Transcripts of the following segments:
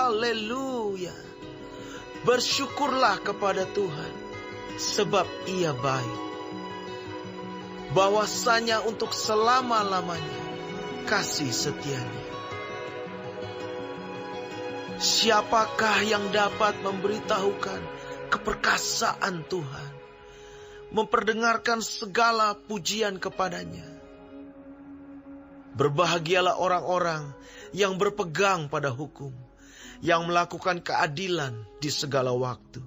Haleluya. Bersyukurlah kepada Tuhan, sebab Ia baik. Bahwasanya untuk selama-lamanya kasih setia-Nya. Siapakah yang dapat memberitahukan keperkasaan Tuhan, memperdengarkan segala pujian kepada-Nya? Berbahagialah orang-orang yang berpegang pada hukum, yang melakukan keadilan di segala waktu.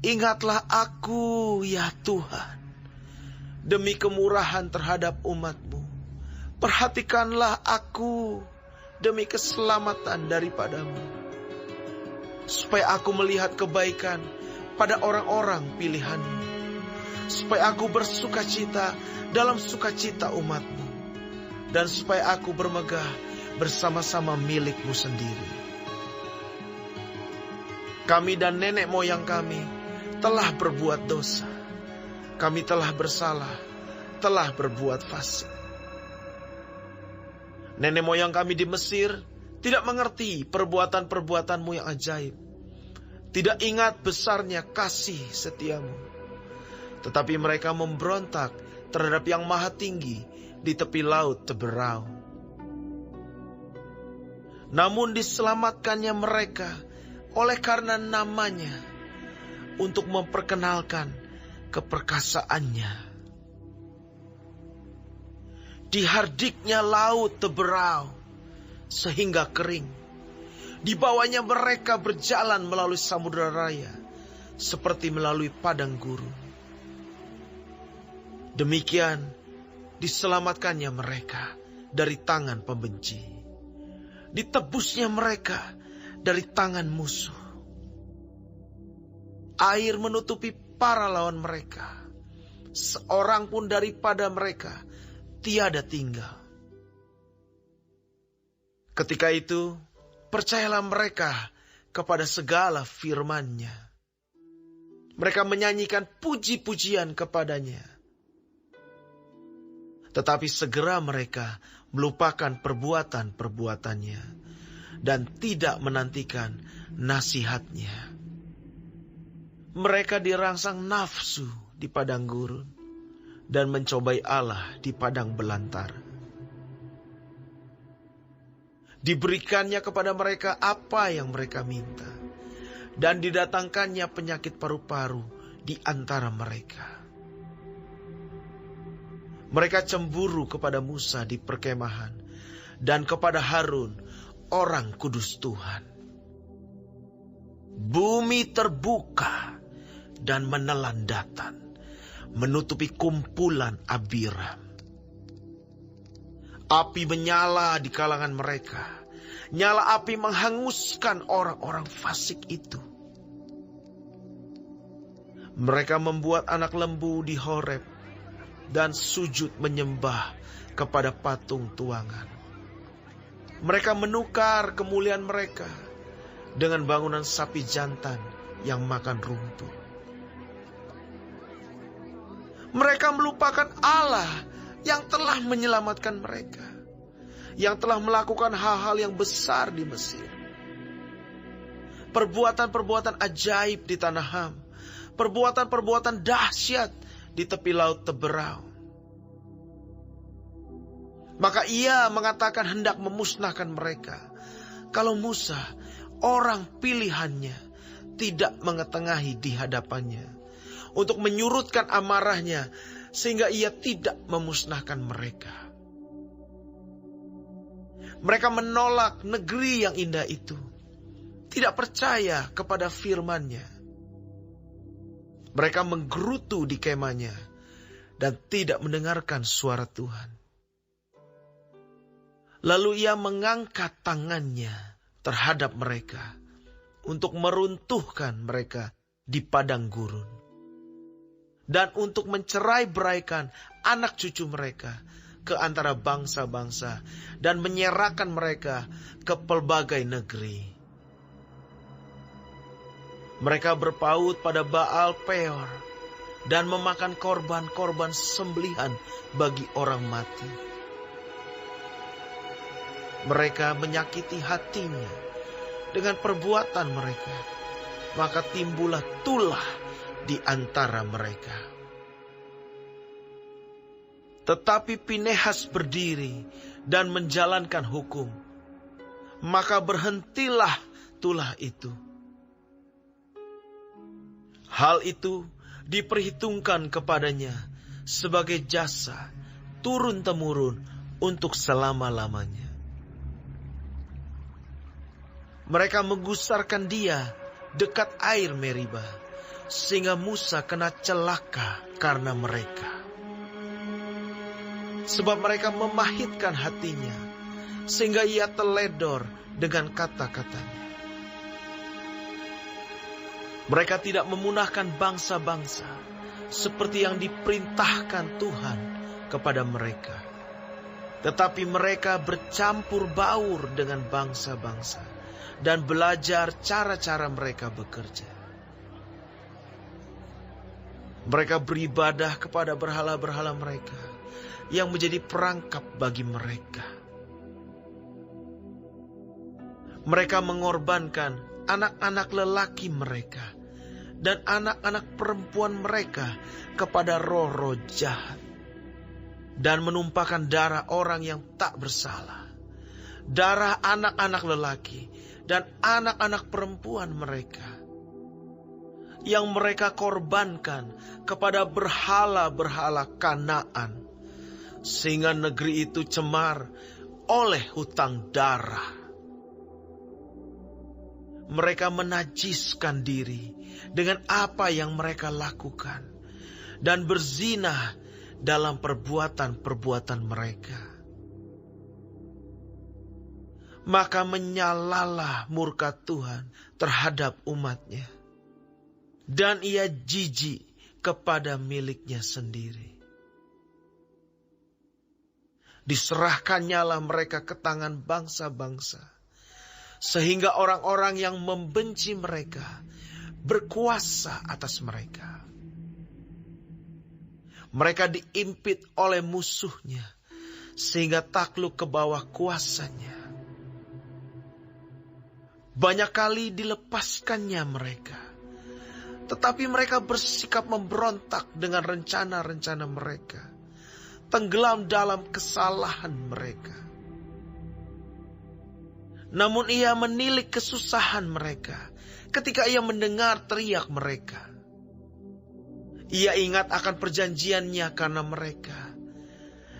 Ingatlah aku, ya Tuhan, demi kemurahan terhadap umat-Mu. Perhatikanlah aku demi keselamatan daripada-Mu, supaya aku melihat kebaikan pada orang-orang pilihan-Mu, supaya aku bersukacita dalam sukacita umat-Mu, dan supaya aku bermegah bersama-sama milik-Mu sendiri. Kami dan nenek moyang kami telah berbuat dosa. Kami telah bersalah, telah berbuat fasik. Nenek moyang kami di Mesir tidak mengerti perbuatan-perbuatan-Mu yang ajaib. Tidak ingat besarnya kasih setia-Mu. Tetapi mereka memberontak terhadap Yang Maha Tinggi di tepi laut Teberau. Namun diselamatkannya mereka oleh karena namanya, untuk memperkenalkan keperkasaannya. Dihardiknya laut Teberau sehingga kering. Di bawahnya mereka berjalan melalui samudera raya, seperti melalui padang gurun. Demikian diselamatkannya mereka dari tangan pembenci. Ditebusnya mereka dari tangan musuh. Air menutupi para lawan mereka. Seorang pun daripada mereka tiada tinggal. Ketika itu, percayalah mereka kepada segala firman-Nya. Mereka menyanyikan puji-pujian kepada-Nya. Tetapi segera mereka melupakan perbuatan-perbuatannya dan tidak menantikan nasihat-Nya. Mereka dirangsang nafsu di padang gurun dan mencobai Allah di padang belantara. Diberikannya kepada mereka apa yang mereka minta, dan didatangkannya penyakit paru-paru di antara mereka. Mereka cemburu kepada Musa di perkemahan dan kepada Harun, orang kudus Tuhan. Bumi terbuka dan menelan Datan, menutupi kumpulan Abiram. Api menyala di kalangan mereka. Nyala api menghanguskan orang-orang fasik itu. Mereka membuat anak lembu di Horeb dan sujud menyembah kepada patung tuangan. Mereka menukar kemuliaan mereka dengan bangunan sapi jantan yang makan rumput. Mereka melupakan Allah yang telah menyelamatkan mereka, yang telah melakukan hal-hal yang besar di Mesir. Perbuatan-perbuatan ajaib di tanah Ham, perbuatan-perbuatan dahsyat di tepi laut Teberau. Maka Ia mengatakan hendak memusnahkan mereka, kalau Musa, orang pilihannya, tidak mengetengahi di hadapannya, untuk menyurutkan amarahnya, sehingga Ia tidak memusnahkan mereka. Mereka menolak negeri yang indah itu, tidak percaya kepada firman-Nya. Mereka menggerutu di kemahnya dan tidak mendengarkan suara Tuhan. Lalu Ia mengangkat tangannya terhadap mereka untuk meruntuhkan mereka di padang gurun, dan untuk mencerai-beraikan anak cucu mereka ke antara bangsa-bangsa dan menyerahkan mereka ke pelbagai negeri. Mereka berpaut pada Baal Peor dan memakan korban-korban sembelihan bagi orang mati. mereka menyakiti hatinya dengan perbuatan mereka, maka timbullah tulah di antara mereka. Tetapi Pinehas berdiri dan menjalankan hukum, maka berhentilah tulah itu. Hal itu diperhitungkan kepadanya sebagai jasa turun-temurun untuk selama-lamanya. Mereka menggusarkan dia dekat air Meribah, sehingga Musa kena celaka karena mereka. Sebab mereka memahitkan hatinya, sehingga ia teledor dengan kata-katanya. Mereka tidak memunahkan bangsa-bangsa seperti yang diperintahkan Tuhan kepada mereka. Tetapi mereka bercampur baur dengan bangsa-bangsa dan belajar cara-cara mereka bekerja. Mereka beribadah kepada berhala-berhala mereka yang menjadi perangkap bagi mereka. Mereka mengorbankan anak-anak lelaki mereka dan anak-anak perempuan mereka kepada roh-roh jahat, dan menumpahkan darah orang yang tak bersalah, darah anak-anak lelaki dan anak-anak perempuan mereka, yang mereka korbankan kepada berhala-berhala Kanaan, sehingga negeri itu cemar oleh hutang darah. Mereka menajiskan diri dengan apa yang mereka lakukan dan berzina dalam perbuatan-perbuatan mereka. Maka menyalalah murka Tuhan terhadap umatnya, dan ia jijik kepada miliknya sendiri. Diserahkannyalah mereka ke tangan bangsa-bangsa, sehingga orang-orang yang membenci mereka berkuasa atas mereka. Mereka diimpit oleh musuhnya, sehingga takluk ke bawah kuasanya. Banyak kali dilepaskannya mereka, tetapi mereka bersikap memberontak dengan rencana-rencana mereka, tenggelam dalam kesalahan mereka. Namun ia menilik kesusahan mereka ketika ia mendengar teriak mereka. Ia ingat akan perjanjiannya karena mereka,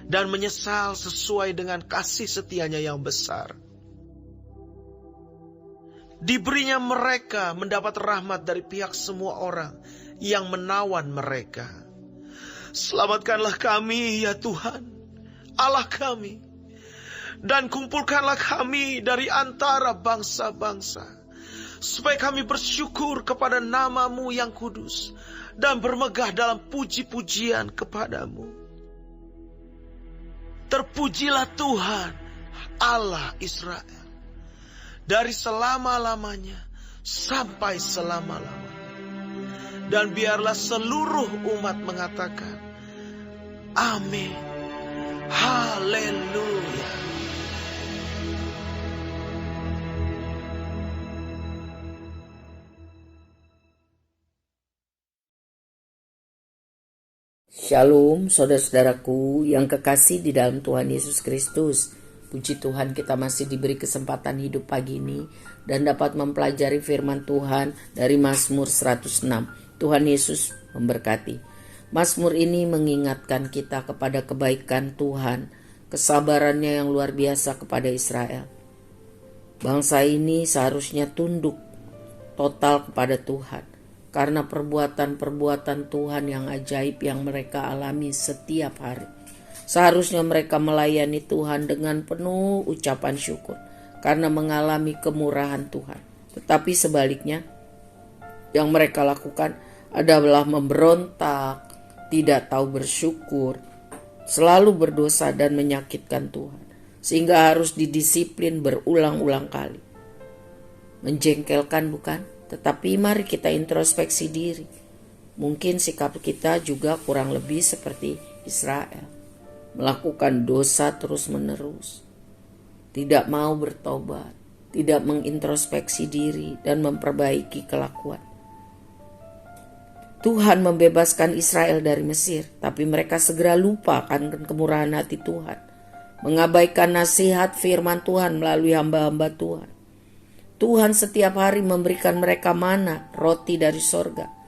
dan menyesal sesuai dengan kasih setianya yang besar. Diberinya mereka mendapat rahmat dari pihak semua orang yang menawan mereka. Selamatkanlah kami ya Tuhan, Allah kami, dan kumpulkanlah kami dari antara bangsa-bangsa, supaya kami bersyukur kepada nama-Mu yang kudus, dan bermegah dalam puji-pujian kepadamu. Terpujilah Tuhan, Allah Israel, dari selama-lamanya sampai selama-lamanya. Dan biarlah seluruh umat mengatakan, Amin, Haleluya. Shalom saudara-saudaraku yang kekasih di dalam Tuhan Yesus Kristus. Puji Tuhan, kita masih diberi kesempatan hidup pagi ini dan dapat mempelajari firman Tuhan dari Mazmur 106. Tuhan Yesus memberkati. Mazmur ini mengingatkan kita kepada kebaikan Tuhan, kesabarannya yang luar biasa kepada Israel. Bangsa ini seharusnya tunduk total kepada Tuhan, karena perbuatan-perbuatan Tuhan yang ajaib yang mereka alami setiap hari. Seharusnya mereka melayani Tuhan dengan penuh ucapan syukur karena mengalami kemurahan Tuhan. Tetapi sebaliknya, yang mereka lakukan adalah memberontak, tidak tahu bersyukur, selalu berdosa dan menyakitkan Tuhan, sehingga harus didisiplin berulang-ulang kali. Menjengkelkan bukan? Tetapi mari kita introspeksi diri. Mungkin sikap kita juga kurang lebih seperti Israel, melakukan dosa terus-menerus. tidak mau bertobat, tidak mengintrospeksi diri dan memperbaiki kelakuan. Tuhan membebaskan Israel dari Mesir, tapi mereka segera lupa akan kemurahan hati Tuhan, mengabaikan nasihat firman Tuhan melalui hamba-hamba Tuhan. Tuhan setiap hari memberikan mereka mana, roti dari sorga.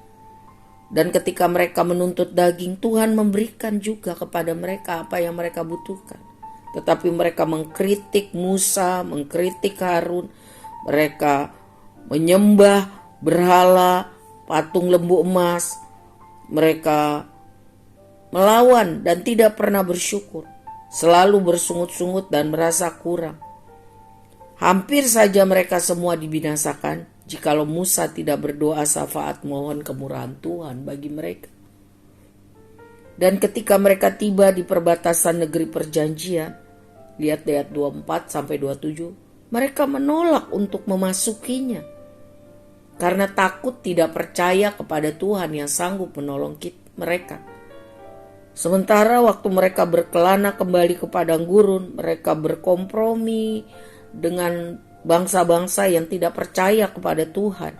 Dan ketika mereka menuntut daging, Tuhan memberikan juga kepada mereka apa yang mereka butuhkan. Tetapi mereka mengkritik Musa, mengkritik Harun. Mereka menyembah berhala, patung lembu emas. Mereka melawan dan tidak pernah bersyukur. Selalu bersungut-sungut dan merasa kurang. Hampir saja mereka semua dibinasakan jikalau Musa tidak berdoa syafaat mohon kemurahan Tuhan bagi mereka. Dan ketika mereka tiba di perbatasan negeri perjanjian, lihat ayat 24-27, mereka menolak untuk memasukinya. Karena takut tidak percaya kepada Tuhan yang sanggup menolong mereka. Sementara waktu mereka berkelana kembali ke padang gurun, mereka berkompromi dengan bangsa-bangsa yang tidak percaya kepada Tuhan.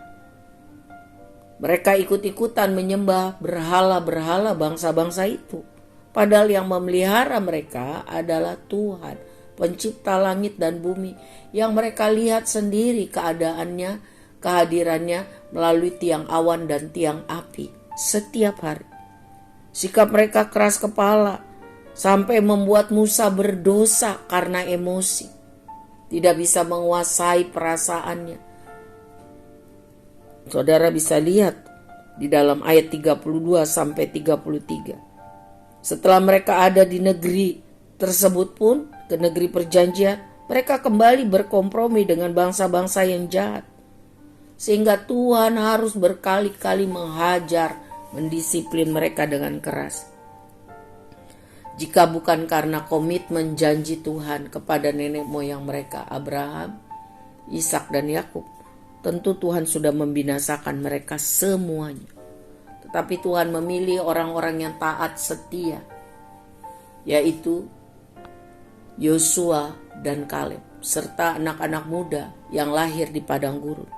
Mereka ikut-ikutan menyembah berhala-berhala bangsa-bangsa itu. Padahal yang memelihara mereka adalah Tuhan, pencipta langit dan bumi, yang mereka lihat sendiri keadaannya, kehadirannya melalui tiang awan dan tiang api setiap hari. Sikap mereka keras kepala sampai membuat Musa berdosa karena emosi. Tidak bisa menguasai perasaannya. Saudara bisa lihat di dalam ayat 32-33. Setelah mereka ada di negeri tersebut pun, ke negeri perjanjian, mereka kembali berkompromi dengan bangsa-bangsa yang jahat. Sehingga Tuhan harus berkali-kali menghajar, mendisiplin mereka dengan keras. Jika bukan karena komitmen janji Tuhan kepada nenek moyang mereka, Abraham, Ishak dan Yakub, tentu Tuhan sudah membinasakan mereka semuanya. Tetapi Tuhan memilih orang-orang yang taat setia, yaitu Yosua dan Kaleb, serta anak-anak muda yang lahir di padang gurun.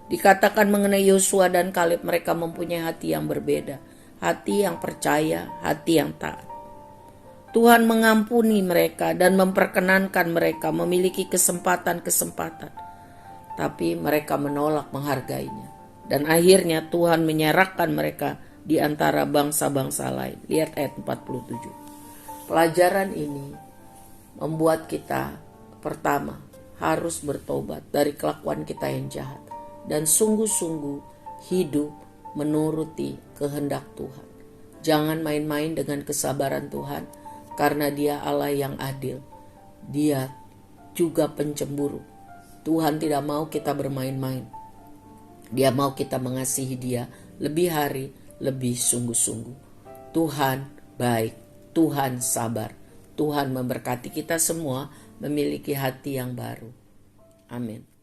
Dikatakan mengenai Yosua dan Kaleb, mereka mempunyai hati yang berbeda, hati yang percaya, hati yang taat. Tuhan mengampuni mereka dan memperkenankan mereka memiliki kesempatan-kesempatan. Tapi mereka menolak menghargainya. Dan akhirnya Tuhan menyerahkan mereka di antara bangsa-bangsa lain. Lihat ayat 47. Pelajaran ini membuat kita pertama harus bertobat dari kelakuan kita yang jahat. Dan sungguh-sungguh hidup menuruti kehendak Tuhan. Jangan main-main dengan kesabaran Tuhan. Karena Dia Allah yang adil. Dia juga pencemburu. Tuhan tidak mau kita bermain-main. Dia mau kita mengasihi Dia lebih hari, lebih sungguh-sungguh. Tuhan baik, Tuhan sabar. Tuhan memberkati kita semua memiliki hati yang baru. Amin.